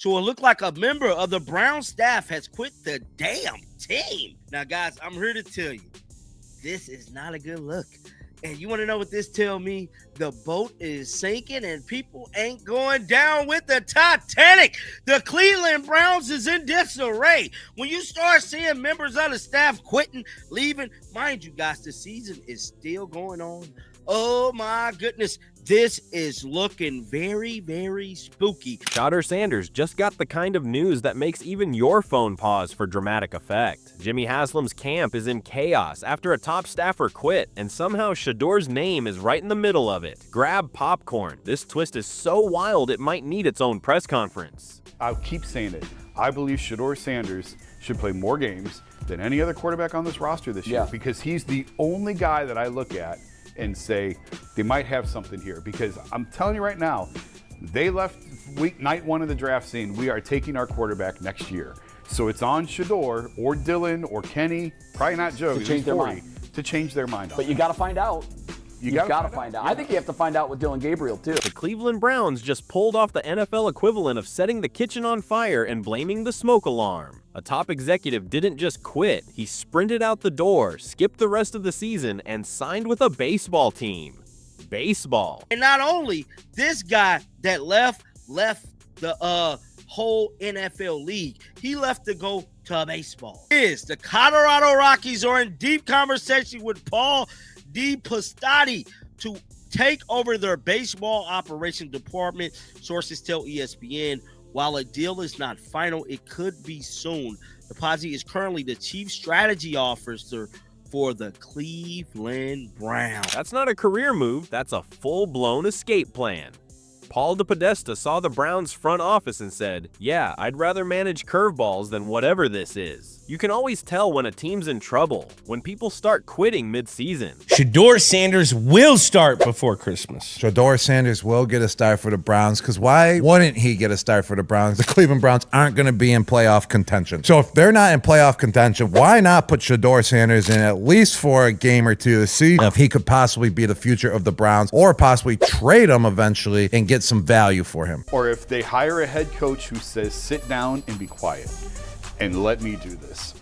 So it looked like a member of the Brown staff has quit the damn team. Now, guys, I'm here to tell you, this is not a good look. And you want to know what this tell me? The boat is sinking and people ain't going down with the Titanic. The Cleveland Browns is in disarray. When you start seeing members of the staff quitting, leaving, mind you guys, the season is still going on. Oh my goodness, this is looking very, very spooky. Shedeur Sanders just got the kind of news that makes even your phone pause for dramatic effect. Jimmy Haslam's camp is in chaos after a top staffer quit, and somehow Shedeur's name is right in the middle of it. Grab popcorn. This twist is so wild it might need its own press conference. I'll keep saying it. I believe Shedeur Sanders should play more games than any other quarterback on this roster this year because he's the only guy that I look at and say they might have something here, because I'm telling you right now, they left night one of the draft saying we are taking our quarterback next year. So it's on Shedeur or Dylan or Kenny, probably not Joe, to change their mind. To change their mind. But you got to find out. You got to find out. I think you have to find out with Dylan Gabriel, too. The Cleveland Browns just pulled off the NFL equivalent of setting the kitchen on fire and blaming the smoke alarm. A top executive didn't just quit, he sprinted out the door, skipped the rest of the season, and signed with a baseball team. Baseball. And not only this guy that left the whole NFL league, he left to go to baseball. The Colorado Rockies are in deep conversation with Paul DePostati to take over their baseball operations department. Sources tell ESPN. While a deal is not final, it could be soon. DePostati is currently the chief strategy officer for the Cleveland Browns. That's not a career move, that's a full-blown escape plan. Paul DePodesta saw the Browns front office and said, yeah, I'd rather manage curveballs than whatever this is. You can always tell when a team's in trouble, when people start quitting mid-season. Shedeur Sanders will start before Christmas. Shedeur Sanders will get a start for the Browns, because why wouldn't he get a start for the Browns? The Cleveland Browns aren't going to be in playoff contention. So if they're not in playoff contention, why not put Shedeur Sanders in at least for a game or two to see if he could possibly be the future of the Browns, or possibly trade him eventually and get some value for him. Or if they hire a head coach who says, sit down and be quiet and let me do this.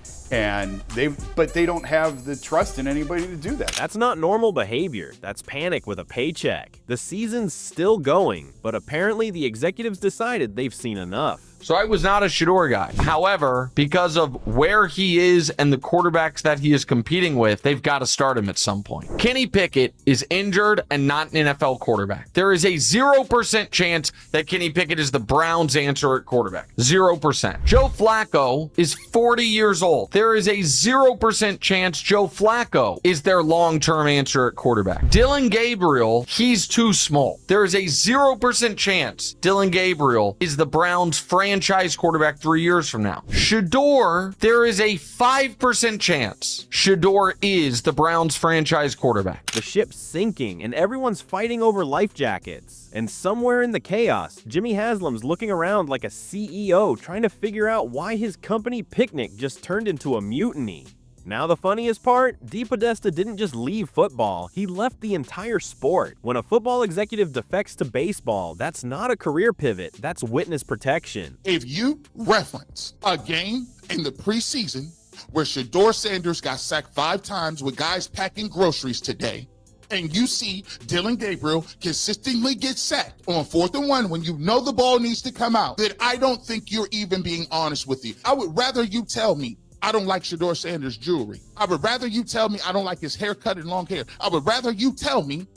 But they don't have the trust in anybody to do that. That's not normal behavior. That's panic with a paycheck. The season's still going, but apparently the executives decided they've seen enough. So I was not a Shedeur guy. However, because of where he is and the quarterbacks that he is competing with, they've got to start him at some point. Kenny Pickett is injured and not an NFL quarterback. There is a 0% chance that Kenny Pickett is the Browns' answer at quarterback. 0%. Joe Flacco is 40 years old. There is a 0% chance Joe Flacco is their long-term answer at quarterback. Dylan Gabriel, he's too small. There is a 0% chance Dylan Gabriel is the Browns' franchise quarterback 3 years from now. Shedeur, there is a 5% chance Shedeur is the Browns franchise quarterback. The ship's sinking and everyone's fighting over life jackets. And somewhere in the chaos, Jimmy Haslam's looking around like a CEO trying to figure out why his company picnic just turned into a mutiny. Now the funniest part, DePodesta didn't just leave football, he left the entire sport. When a football executive defects to baseball, that's not a career pivot, that's witness protection. If you reference a game in the preseason where Shedeur Sanders got sacked 5 times with guys packing groceries today, and you see Dylan Gabriel consistently get sacked on 4th and 1 when you know the ball needs to come out, then I don't think you're even being honest with you. I would rather you tell me I don't like Shedeur Sanders' jewelry. I would rather you tell me I don't like his haircut and long hair. I would rather you tell me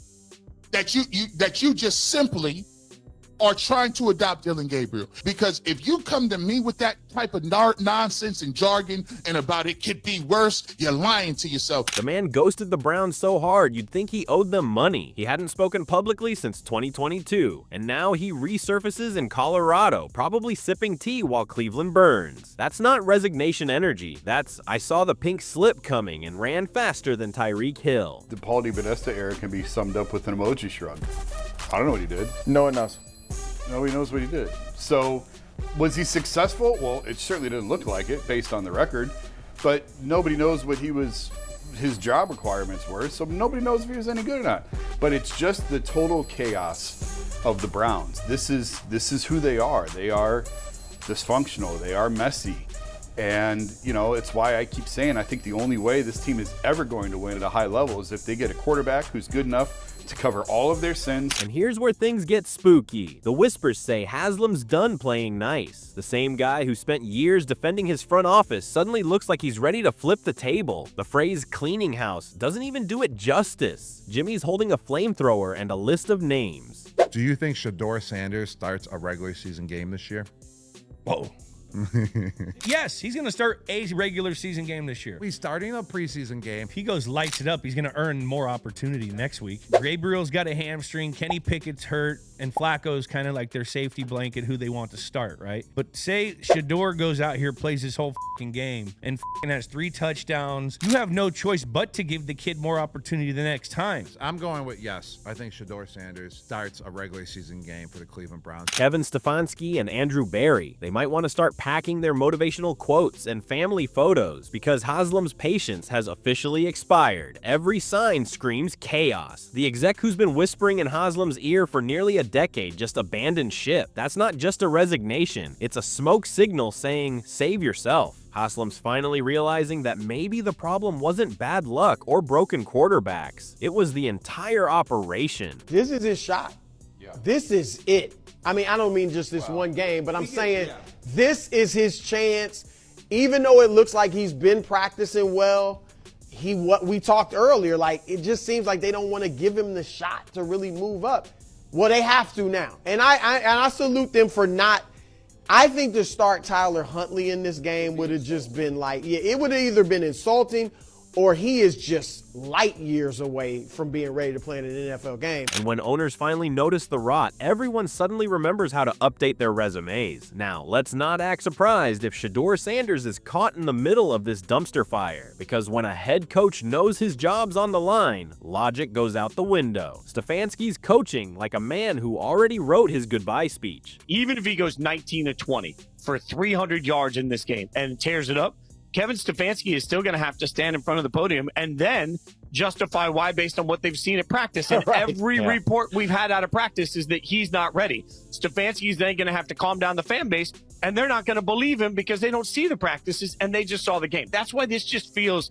that you just simply are trying to adopt Dylan Gabriel. Because if you come to me with that type of nonsense and jargon and about it could be worse, you're lying to yourself. The man ghosted the Browns so hard you'd think he owed them money. He hadn't spoken publicly since 2022, and now he resurfaces in Colorado, probably sipping tea while Cleveland burns. That's not resignation energy. That's, I saw the pink slip coming and ran faster than Tyreek Hill. The Paul DePodesta era can be summed up with an emoji shrug. I don't know what he did. No one knows. Nobody knows what he did. So, was he successful? Well, it certainly didn't look like it based on the record, but nobody knows what his job requirements were, so nobody knows if he was any good or not. But it's just the total chaos of the Browns. This is who they are. They are dysfunctional. They are messy. And, you know, it's why I keep saying I think the only way this team is ever going to win at a high level is if they get a quarterback who's good enough to cover all of their sins. And here's where things get spooky. The whispers say Haslam's done playing nice. The same guy who spent years defending his front office suddenly looks like he's ready to flip the table. The phrase cleaning house doesn't even do it justice. Jimmy's holding a flamethrower and a list of names. Do you think Shedeur Sanders starts a regular season game this year? Whoa. Yes, he's going to start a regular season game this year. He's starting a preseason game. If he goes lights it up, he's going to earn more opportunity next week. Gabriel's got a hamstring. Kenny Pickett's hurt. And Flacco's kind of like their safety blanket who they want to start, right? But say Shedeur goes out here, plays his whole game, and has 3 touchdowns. You have no choice but to give the kid more opportunity the next time. I'm going with yes. I think Shedeur Sanders starts a regular season game for the Cleveland Browns. Kevin Stefanski and Andrew Berry. They might want to start packing their motivational quotes and family photos because Haslam's patience has officially expired. Every sign screams chaos. The exec who's been whispering in Haslam's ear for nearly a decade just abandoned ship. That's not just a resignation. It's a smoke signal saying, save yourself. Haslam's finally realizing that maybe the problem wasn't bad luck or broken quarterbacks. It was the entire operation. This is his shot. Yeah. This is it. I mean, I don't mean just this one game, but I'm saying this is his chance. Even though it looks like he's been practicing well, what we talked earlier, like it just seems like they don't want to give him the shot to really move up. Well, they have to now. And I salute them for not. I think to start Tyler Huntley in this game would have just been like, yeah, it would have either been insulting or he is just light years away from being ready to play in an NFL game. And when owners finally notice the rot, everyone suddenly remembers how to update their resumes. Now, let's not act surprised if Shedeur Sanders is caught in the middle of this dumpster fire, because when a head coach knows his job's on the line, logic goes out the window. Stefanski's coaching like a man who already wrote his goodbye speech. Even if he goes 19-20 for 300 yards in this game and tears it up, Kevin Stefanski is still going to have to stand in front of the podium and then justify why based on what they've seen at practice. And every report we've had out of practice is that he's not ready. Stefanski's then going to have to calm down the fan base, and they're not going to believe him because they don't see the practices and they just saw the game. That's why this just feels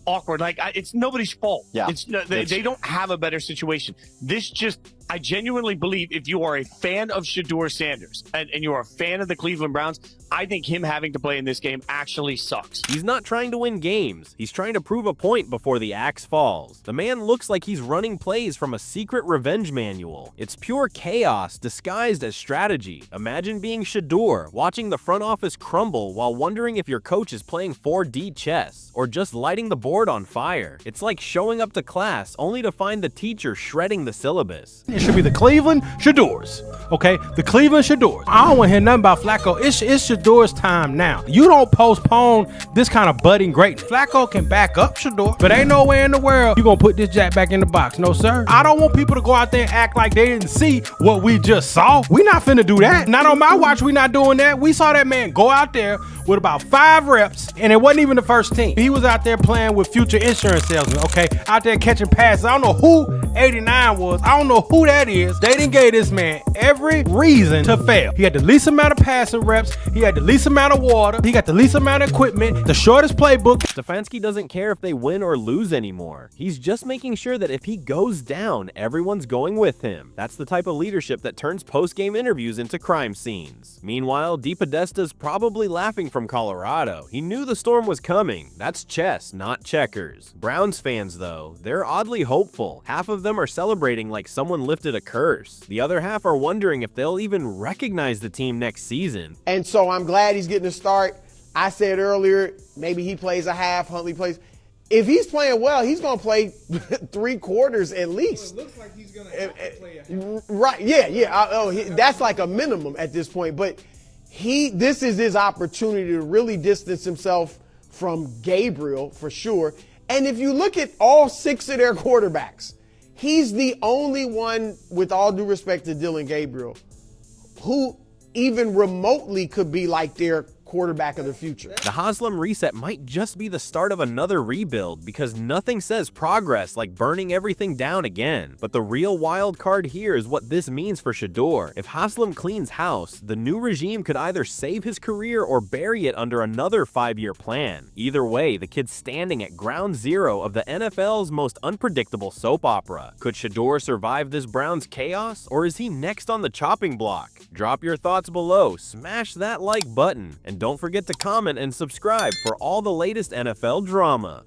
awkward. Like it's nobody's fault. Yeah. They don't have a better situation. This just, I genuinely believe if you are a fan of Shedeur Sanders and you are a fan of the Cleveland Browns, I think him having to play in this game actually sucks. He's not trying to win games. He's trying to prove a point before the axe falls. The man looks like he's running plays from a secret revenge manual. It's pure chaos disguised as strategy. Imagine being Shedeur, watching the front office crumble while wondering if your coach is playing 4D chess or just lighting the board on fire. It's like showing up to class only to find the teacher shredding the syllabus. It should be the Cleveland Shedeurs, okay? The Cleveland Shedeurs. I don't want to hear nothing about Flacco. It's Shedeur's time now. You don't postpone this kind of budding greatness. Flacco can back up Shedeur, but ain't nowhere in the world you gonna put this jack back in the box. No, sir. I don't want people to go out there and act like they didn't see what we just saw. We not finna do that. Not on my watch, we not doing that. We saw that man go out there with about 5 reps, and it wasn't even the first team. He was out there playing with future insurance salesmen, okay? Out there catching passes. I don't know who 89 was. I don't know who that is. They didn't give this man every reason to fail. He had the least amount of passing reps. He had the least amount of water. He got the least amount of equipment, the shortest playbook. Stefanski doesn't care if they win or lose anymore. He's just making sure that if he goes down, everyone's going with him. That's the type of leadership that turns post-game interviews into crime scenes. Meanwhile, DePodesta's probably laughing from Colorado. He knew the storm was coming. That's chess, not checkers. Browns fans, though, they're oddly hopeful. Half of them are celebrating like someone lifted a curse. The other half are wondering if they'll even recognize the team next season. And so I'm glad he's getting a start. I said earlier, maybe he plays a half, Huntley plays. If he's playing well, he's going to play 3 quarters at least. Well, it looks like he's going to have to play a half. Right, yeah. That's like a minimum at this point. But this is his opportunity to really distance himself from Gabriel for sure. And if you look at all 6 of their quarterbacks, he's the only one, with all due respect to Dillon Gabriel, who even remotely could be like their quarterback of the future. The Haslam reset might just be the start of another rebuild because nothing says progress like burning everything down again. But the real wild card here is what this means for Shedeur. If Haslam cleans house, the new regime could either save his career or bury it under another 5-year plan. Either way, the kid's standing at ground zero of the NFL's most unpredictable soap opera. Could Shedeur survive this Browns chaos, or is he next on the chopping block? Drop your thoughts below, smash that like button, and don't forget to comment and subscribe for all the latest NFL drama.